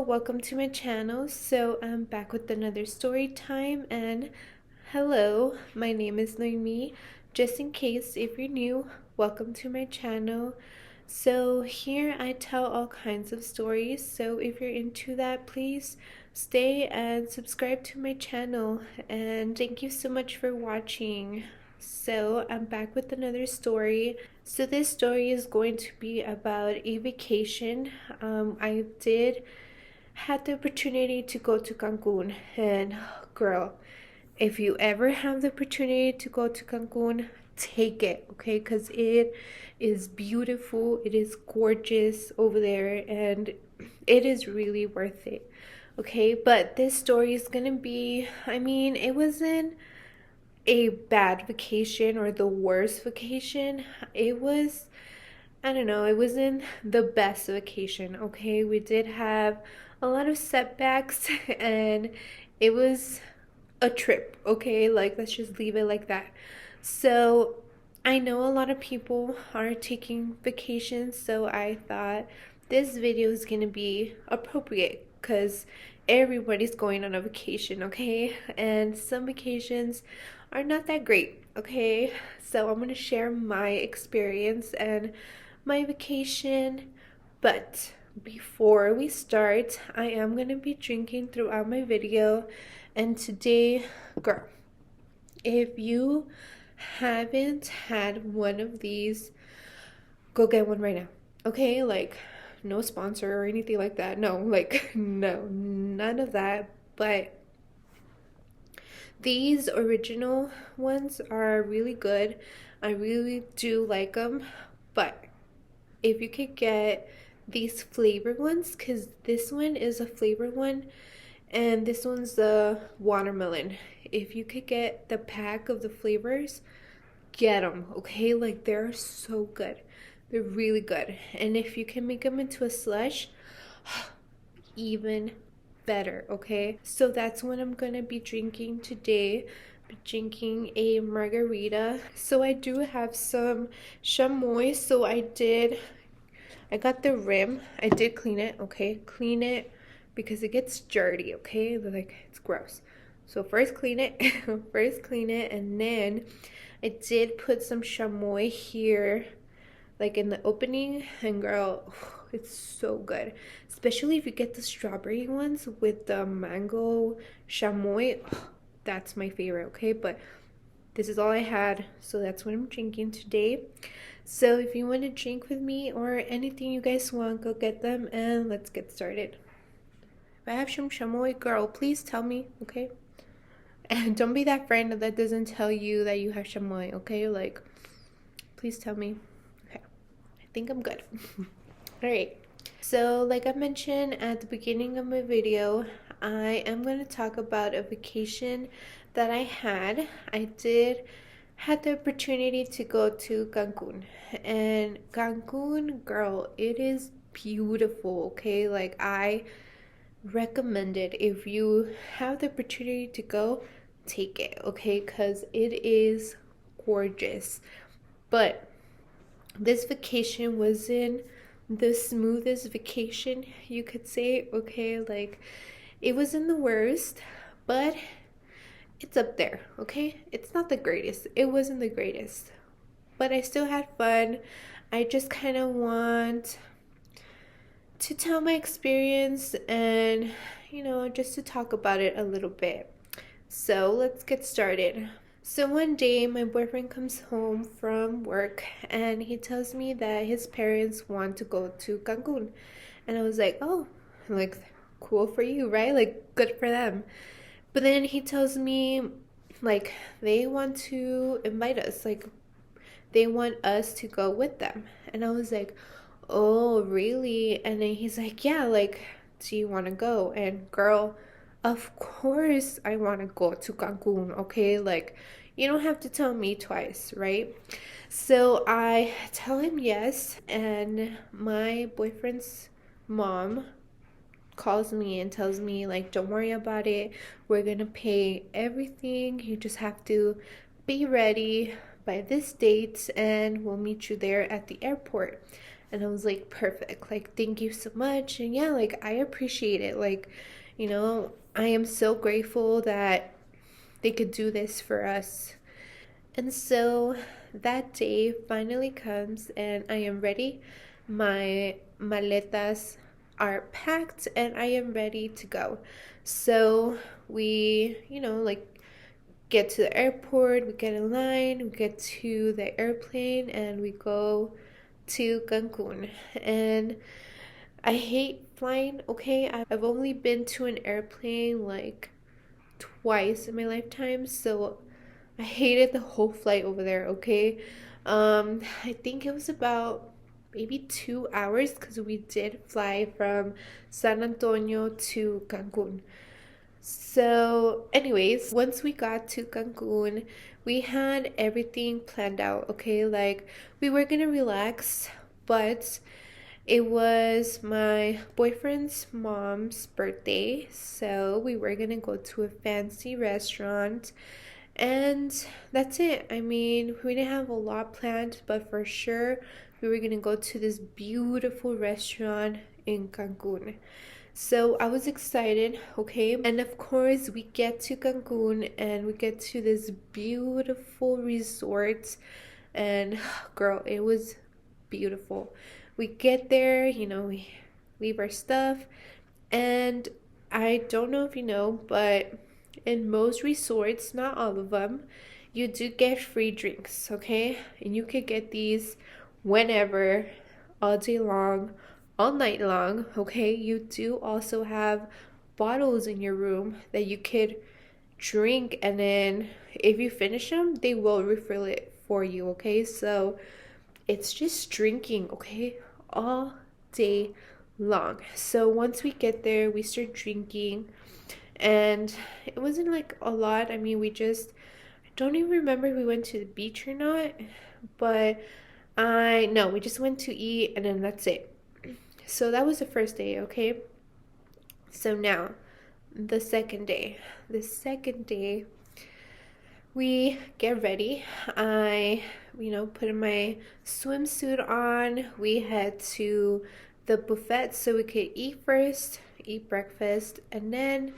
welcome to my channel. So I'm back with another story time, and hello, my name is Noemi. Just in case if you're new, welcome to my channel. So here I tell all kinds of stories, so if you're into that, please stay and subscribe to my channel, and thank you so much for watching. So I'm back with another story. So this story is going to be about a vacation. I did had the opportunity to go to Cancun, and girl, if you ever have the opportunity to go to Cancun, take it, okay? Because it is beautiful, it is gorgeous over there, and it is really worth it, okay? But this story is gonna be, it wasn't a bad vacation or the worst vacation. It was, I don't know, it wasn't the best vacation, okay? We did have a lot of setbacks and it was a trip, okay? Like, let's just leave it like that. So, I know a lot of people are taking vacations, so I thought this video is gonna be appropriate because everybody's going on a vacation, okay? And some vacations are not that great, okay? So I'm gonna share my experience and my vacation. But before we start, I am gonna be drinking throughout my video. And today, girl, if you haven't had one of these, go get one right now, okay? Like, no sponsor or anything like that. No, like, no, none of that. But these original ones are really good. I really do like them. But if you could get these flavored ones, because this one is a flavored one and this one's the watermelon. If you could get the pack of the flavors, get them, okay? Like, they're so good. They're really good. And if you can make them into a slush, even better, okay? So that's what I'm gonna be drinking today. Drinking a margarita. So I do have some chamoy. So I got the rim. I did clean it, okay? Clean it because it gets dirty, okay? Like, it's gross. So first clean it, and then I did put some chamoy here, like in the opening, and girl, it's so good. Especially if you get the strawberry ones with the mango chamoy. That's my favorite, okay? But this is all I had, so that's what I'm drinking today. So if you want to drink with me or anything you guys want, go get them and let's get started. If I have some chamoy, girl, please tell me, okay? And don't be that friend that doesn't tell you that you have chamoy, okay? Like, please tell me. Okay, I think I'm good. All right. So like I mentioned at the beginning of my video, I am going to talk about a vacation that I had. I did had the opportunity to go to Cancun. And Cancun, girl, it is beautiful, okay? Like, I recommend it. If you have the opportunity to go, take it, okay? Because it is gorgeous. But this vacation wasn't the smoothest vacation, you could say, okay? Like, it wasn't the worst, but it's up there, okay? It's not the greatest. It wasn't the greatest, but I still had fun. I just kind of want to tell my experience and, just to talk about it a little bit. So let's get started. So one day my boyfriend comes home from work and he tells me that his parents want to go to Cancun. And I was like, oh, like, cool for you, right? Like, good for them. But then he tells me, like, they want to invite us. Like, they want us to go with them. And I was like, oh, really? And then he's like, yeah, like, do you want to go? And girl, of course I want to go to Cancun, okay? Like, you don't have to tell me twice, right? So I tell him yes, and my boyfriend's mom calls me and tells me, like, don't worry about it. We're gonna pay everything. You just have to be ready by this date and we'll meet you there at the airport. And I was like, perfect. Like, thank you so much. And yeah, like, I appreciate it. Like, I am so grateful that they could do this for us. And so that day finally comes, and I am ready. My maletas are packed, and I am ready to go. So we, like, get to the airport, we get in line, we get to the airplane, and we go to Cancun. And I hate flying, okay? I've only been to an airplane like twice in my lifetime, so I hated the whole flight over there, okay? I think it was about maybe 2 hours because we did fly from San Antonio to Cancun. So, anyways, once we got to Cancun, we had everything planned out, okay? Like, we were gonna relax, but it was my boyfriend's mom's birthday, so we were gonna go to a fancy restaurant, and that's it. I mean, we didn't have a lot planned, but for sure, we were gonna go to this beautiful restaurant in Cancun. So I was excited, okay? And of course, we get to Cancun and we get to this beautiful resort. And girl, it was beautiful. We get there, we leave our stuff. And I don't know if you know, but in most resorts, not all of them, you do get free drinks, okay? And you could get these whenever, all day long, all night long, okay? You do also have bottles in your room that you could drink, and then if you finish them, they will refill it for you, okay? So it's just drinking, okay? All day long. So once we get there, we start drinking, and it wasn't like a lot. I mean, I don't even remember if we went to the beach or not, but I no, we just went to eat, and then that's it. So that was the first day, okay? So now, the second day. The second day, we get ready. I, put in my swimsuit on. We head to the buffet so we could eat first, eat breakfast, and then,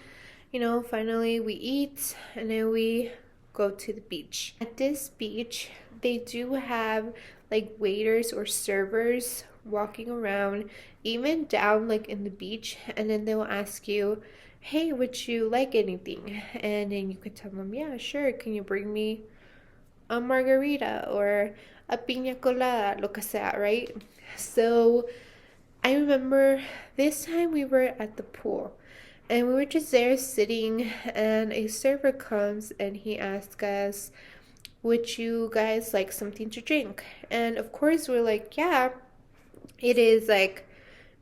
finally we eat, and then we go to the beach. At this beach, they do have like waiters or servers walking around, even down like in the beach, and then they'll ask you, hey, would you like anything? And then you could tell them, yeah, sure. Can you bring me a margarita or a piña colada, lo que sea, right? So I remember this time we were at the pool, and we were just there sitting, and a server comes and he asks us, would you guys like something to drink? And of course, we're like, yeah, it is like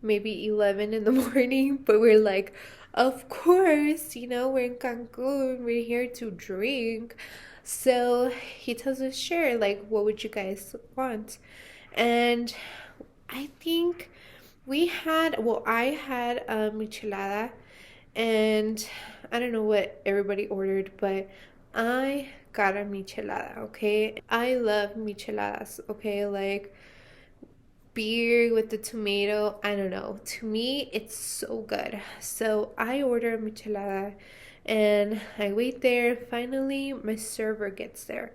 maybe 11 in the morning, but we're like, of course, we're in Cancun, we're here to drink. So he tells us, sure, like, what would you guys want? And I think I had a michelada, and I don't know what everybody ordered, but I got a michelada, okay? I love micheladas, okay? Like, beer with the tomato, I don't know. To me, it's so good. So I order a michelada, and I wait there. Finally, my server gets there.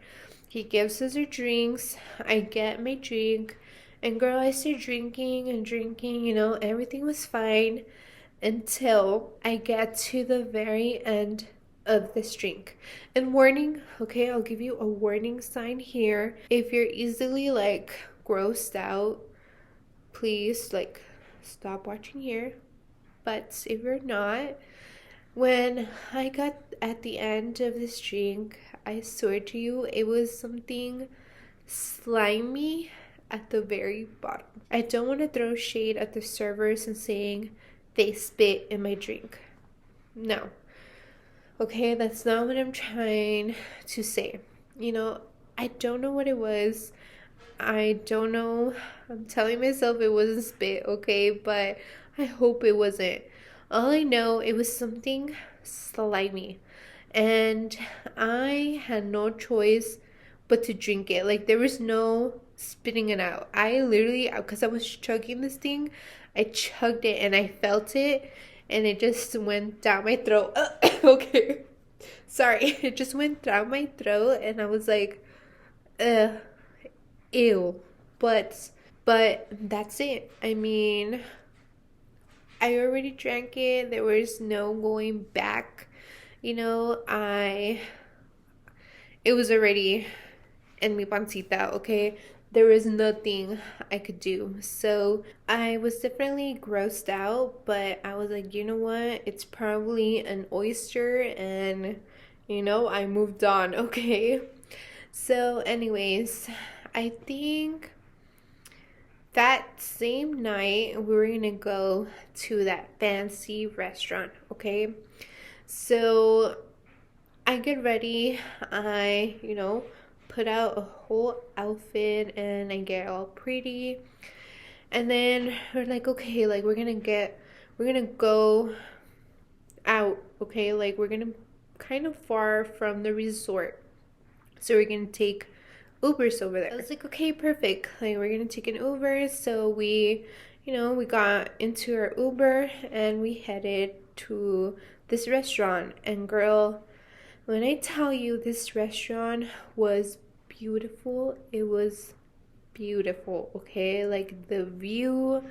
He gives us our drinks. I get my drink, and girl, I start drinking and drinking. Everything was fine until I get to the very end of this drink. And warning, okay, I'll give you a warning sign here. If you're easily like grossed out, please like stop watching here. But if you're not, when I got at the end of this drink, I swear to you, it was something slimy at the very bottom. I don't want to throw shade at the servers and saying they spit in my drink. No. Okay, that's not what I'm trying to say. I don't know what it was. I don't know. I'm telling myself it wasn't spit, okay? But I hope it wasn't. All I know, it was something slimy. And I had no choice but to drink it. Like, there was no spitting it out. I literally, because I was chugging this thing, I chugged it and I felt it, and it just went down my throat. Okay, sorry, it just went down my throat, and I was like, ew. But that's it. I mean, I already drank it. There was no going back. It was already in mi pancita, okay? There was nothing I could do. So I was definitely grossed out, but I was like, you know what? It's probably an oyster, and I moved on, okay? So, anyways, I think that same night we were gonna go to that fancy restaurant, okay? So I get ready. I, put out a whole outfit and I get all pretty. And then we're like, okay, like we're gonna go out, okay? Like we're gonna kind of far from the resort. So we're gonna take Ubers over there. I was like, okay, perfect. Like we're gonna take an Uber. So we got into our Uber and we headed to this restaurant. And girl, when I tell you this restaurant was beautiful, it was beautiful, okay? Like the view,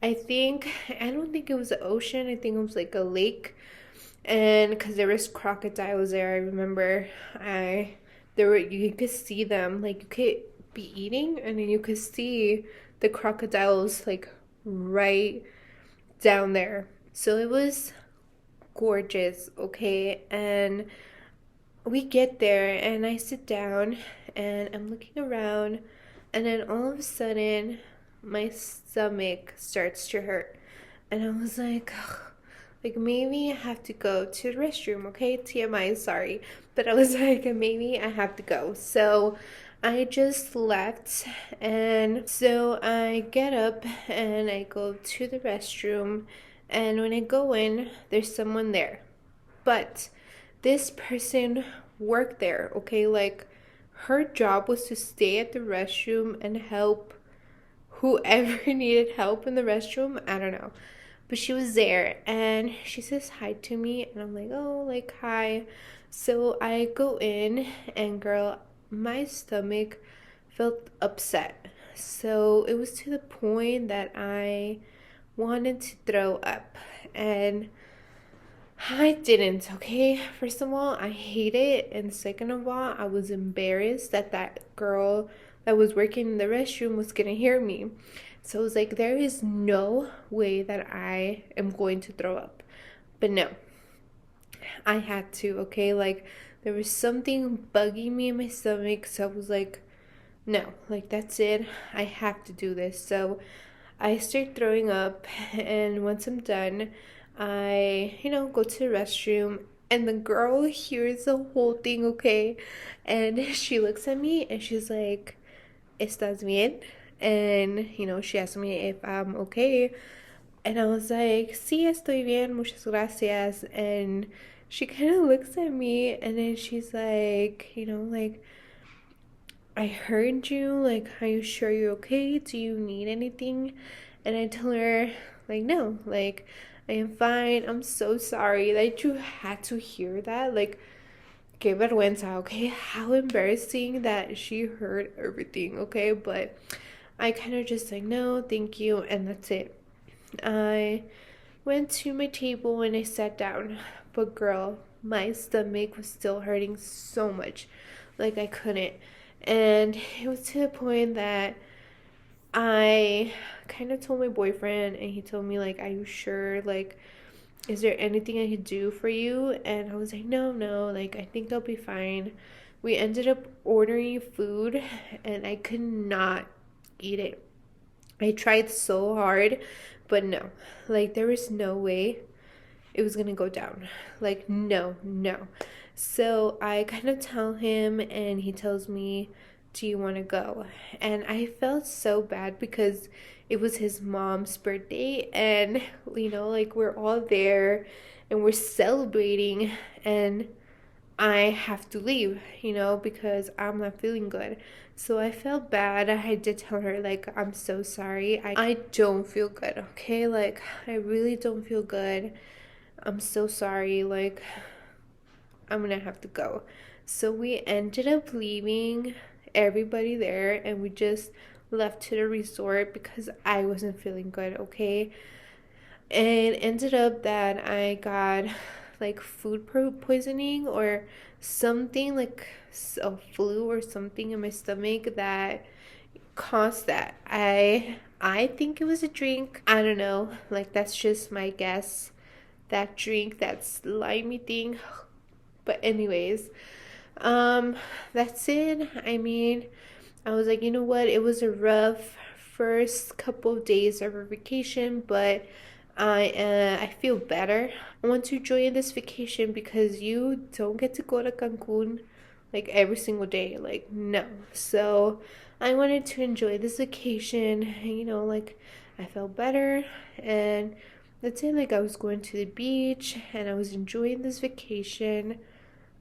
I don't think it was the ocean, I think it was like a lake. And because there was crocodiles there, I remember you could see them, like you could be eating and then you could see the crocodiles like right down there. So it was gorgeous, okay? And we get there and I sit down and I'm looking around, and then all of a sudden my stomach starts to hurt. And I was like, ugh, like maybe I have to go to the restroom, okay? TMI, sorry. But I was like, maybe I have to go. So I just left, and so I get up and I go to the restroom, and when I go in, there's someone there. But this person worked there, okay? Like her job was to stay at the restroom and help whoever needed help in the restroom. I don't know. But she was there and she says hi to me, and I'm like, oh, like hi. So I go in and girl, my stomach felt upset. So it was to the point that I wanted to throw up. And I didn't, okay? First of all, I hate it. And second of all, I was embarrassed that that girl that was working in the restroom was gonna hear me. So I was like, there is no way that I am going to throw up. But no, I had to, okay? Like, there was something bugging me in my stomach. So I was like, no, like, that's it. I have to do this. So I start throwing up, and once I'm done, I, go to the restroom, and the girl hears the whole thing, okay? And she looks at me and she's like, ¿Estás bien? And, she asked me if I'm okay. And I was like, sí, estoy bien, muchas gracias. And she kind of looks at me and then she's like, like, I heard you. Like, are you sure you're okay? Do you need anything? And I tell her, like, no, like, I am fine. I'm so sorry that you had to hear that. Like, que vergüenza, okay? How embarrassing that she heard everything, okay? But I kind of just like, no, thank you. And that's it. I went to my table and I sat down. But girl, my stomach was still hurting so much. Like, I couldn't. And it was to the point that I kind of told my boyfriend, and he told me, like, are you sure? Like, is there anything I could do for you? And I was like, no, no, like, I think I'll be fine. We ended up ordering food, and I could not eat it. I tried so hard, but no, like, there was no way it was gonna go down. Like, no, no. So I kind of tell him, and he tells me, do you want to go? And I felt so bad because it was his mom's birthday, and like we're all there and we're celebrating, and I have to leave, because I'm not feeling good. So I felt bad. I did tell her, like, I'm so sorry. I don't feel good, okay? Like, I really don't feel good. I'm so sorry. Like, I'm gonna have to go. So we ended up leaving everybody there and we just left to the resort because I wasn't feeling good, okay? And ended up that I got like food poisoning or something, like a flu or something in my stomach that caused that. I think it was a drink. I don't know. Like, that's just my guess. That drink, that slimy thing. But anyways, um, that's it. I mean, I was like, you know what? It was a rough first couple of days of our vacation, but I feel better. I want to enjoy this vacation because you don't get to go to Cancun like every single day. Like, no. So I wanted to enjoy this vacation. Like, I felt better, and that's it. Like, I was going to the beach and I was enjoying this vacation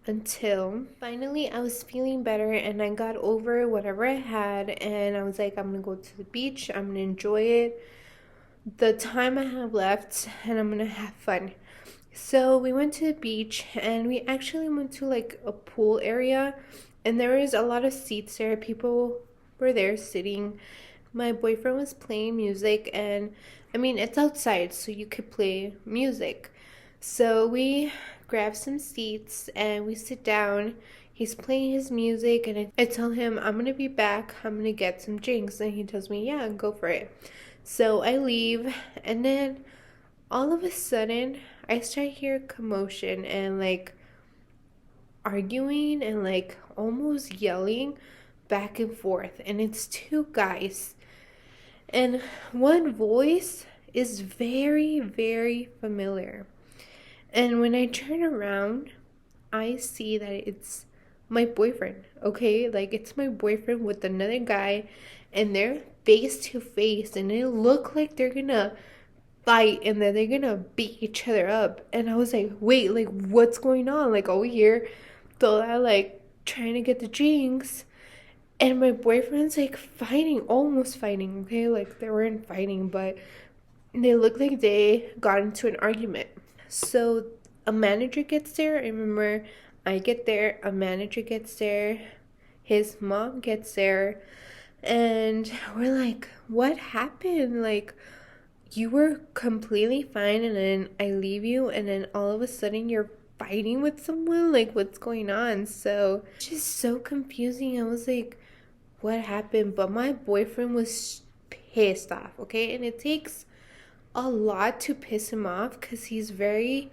until finally I was feeling better and I got over whatever I had, and I was like, I'm gonna go to the beach, I'm gonna enjoy it the time I have left, and I'm gonna have fun. So we went to the beach and we actually went to like a pool area, and there was a lot of seats there. People were there sitting. My boyfriend was playing music, and I mean, it's outside, so you could play music. So we grab some seats and we sit down. He's playing his music, and I tell him, I'm gonna be back. I'm gonna get some drinks. And he tells me, yeah, go for it. So I leave, and then all of a sudden, I start hearing commotion and like arguing and like almost yelling back and forth. And it's two guys. And one voice is very, very familiar. And when I turn around, I see that it's my boyfriend, okay? Like, it's my boyfriend with another guy, and they're face to face, and it look like they're gonna fight and then they're gonna beat each other up. And I was like, wait, like, what's going on? Like, over here, thought I like trying to get the drinks, and my boyfriend's like fighting, almost fighting, okay? Like, they weren't fighting, but they looked like they got into an argument. So a manager gets there. I remember I get there, a manager gets there, his mom gets there, and we're like, what happened? Like, you were completely fine, and then I leave you, and then all of a sudden you're fighting with someone? Like, what's going on? So, just so confusing. I was like, what happened? But my boyfriend was pissed off, okay? And it takes a lot to piss him off because he's very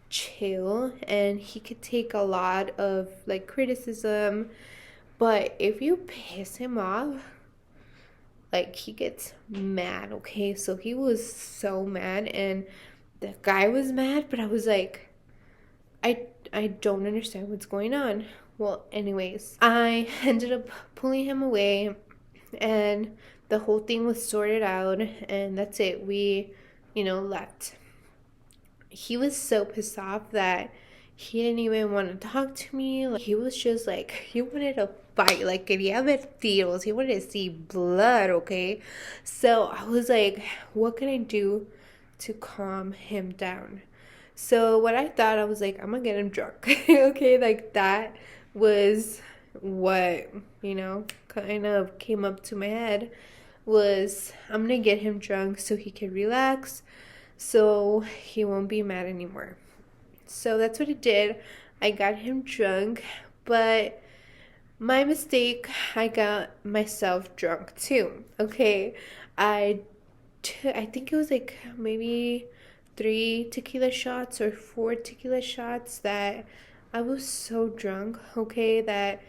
chill and he could take a lot of like criticism. But if you piss him off, like, he gets mad, okay? So he was so mad, and the guy was mad, but I was like, I don't understand what's going on. Well, anyways, I ended up pulling him away, and the whole thing was sorted out, and that's it. We, left. He was so pissed off that he didn't even want to talk to me. Like, he was just like, he wanted to fight. Like, quería ver tiros. He wanted to see blood, okay? So I was like, what can I do to calm him down? So what I thought, I was like, I'm gonna get him drunk. Okay, like, that was what, kind of came up to my head, was I'm gonna get him drunk so he can relax, so he won't be mad anymore. So that's what I did. I got him drunk, but my mistake, I got myself drunk too. Okay, I think it was like maybe 3 tequila shots or 4 tequila shots that I was so drunk, okay, that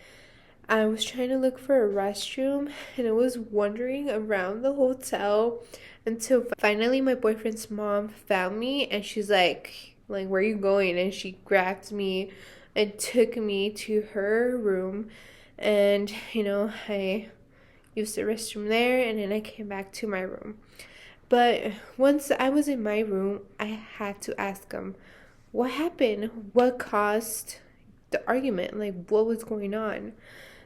I was trying to look for a restroom and I was wandering around the hotel until finally my boyfriend's mom found me, and she's like, where are you going? And she grabbed me and took me to her room, and I used the restroom there, and then I came back to my room. But once I was in my room, I had to ask him, what happened? What caused the argument, like what was going on.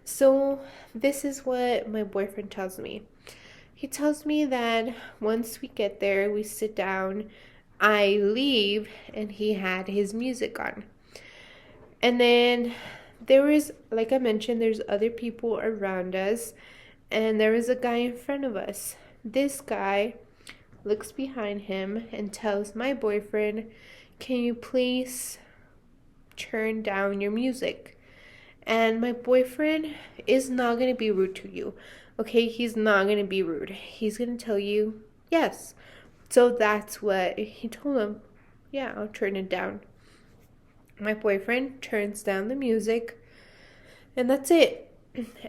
So this is what my boyfriend tells me. He tells me that once we get there, we sit down, I leave, and he had his music on. And then there was, like I mentioned, there's other people around us, and there was a guy in front of us. This guy looks behind him and tells my boyfriend, "Can you please turn down your music?" And my boyfriend is not going to be rude to you. Okay, he's not going to be rude. He's going to tell you yes. So that's what he told him. Yeah, I'll turn it down. My boyfriend turns down the music, and that's it.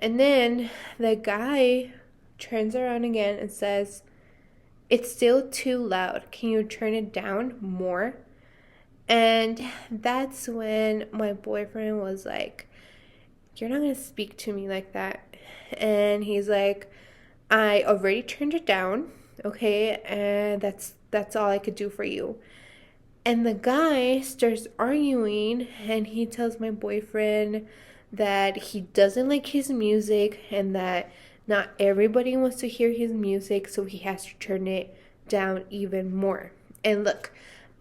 And then the guy turns around again and says, "It's still too loud. Can you turn it down more?" And that's when my boyfriend was like, "You're not going to speak to me like that." And he's like, "I already turned it down, okay? And that's all I could do for you." And the guy starts arguing, and he tells my boyfriend that he doesn't like his music and that not everybody wants to hear his music, so he has to turn it down even more. And look,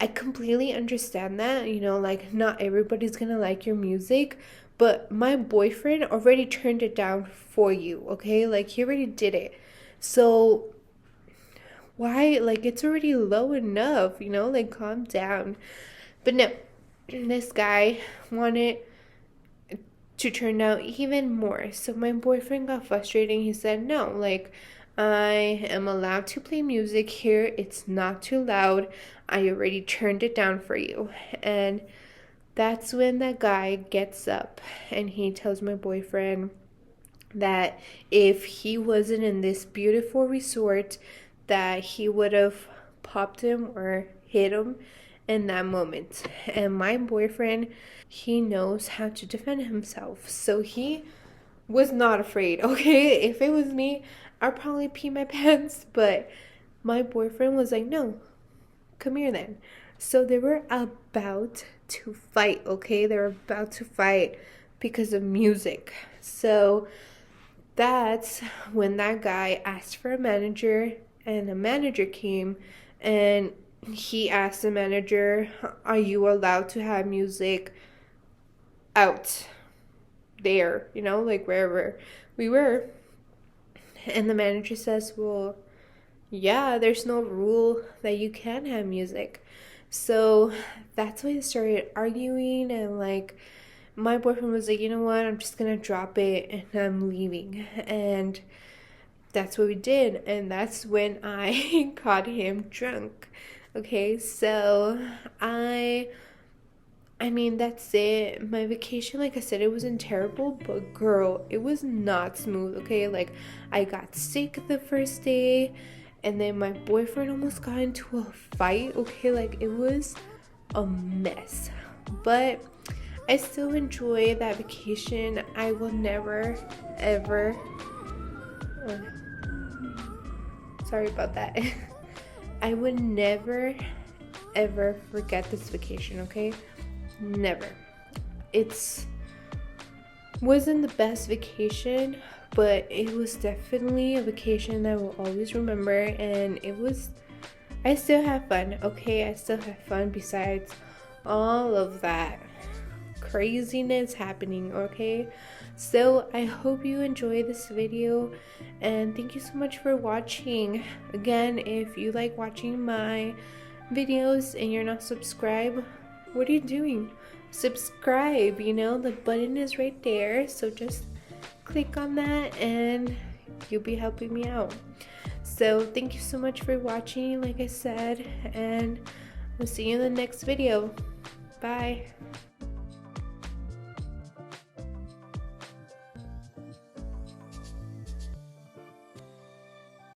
I completely understand that, like not everybody's gonna like your music, but my boyfriend already turned it down for you, okay? Like he already did it. So why, like it's already low enough, like calm down. But no, this guy wanted to turn down even more. So my boyfriend got frustrated. He said, "No, like I am allowed to play music here. It's not too loud. I already turned it down for you." And that's when that guy gets up and he tells my boyfriend that if he wasn't in this beautiful resort, that he would have popped him or hit him in that moment. And my boyfriend, he knows how to defend himself. So he was not afraid, okay? If it was me, I'd probably pee my pants. But my boyfriend was like, "No, come here then." So they were about to fight, okay? They were about to fight because of music. So that's when that guy asked for a manager, and a manager came, and he asked the manager, "Are you allowed to have music out there, like wherever we were?" And the manager says, "Well, yeah, there's no rule that you can have music." So that's why they started arguing, and like my boyfriend was like, "You know what, I'm just gonna drop it and I'm leaving." And that's what we did, and that's when I caught him drunk. Okay, so I mean, that's it. My vacation, like I said, it wasn't terrible, but girl, it was not smooth, okay? Like, I got sick the first day, and then my boyfriend almost got into a fight, okay? Like, it was a mess. But I still enjoy that vacation. I will never, ever. Oh, sorry about that. I would never, ever forget this vacation, okay? Never. It's wasn't the best vacation, but it was definitely a vacation that I will always remember, and I still have fun, okay? I still have fun besides all of that craziness happening, okay? So I hope you enjoy this video, and thank you so much for watching. Again, if you like watching my videos and you're not subscribed, what are you doing? Subscribe, the button is right there, so just click on that and you'll be helping me out. So thank you so much for watching, like I said, and I'll see you in the next video. Bye.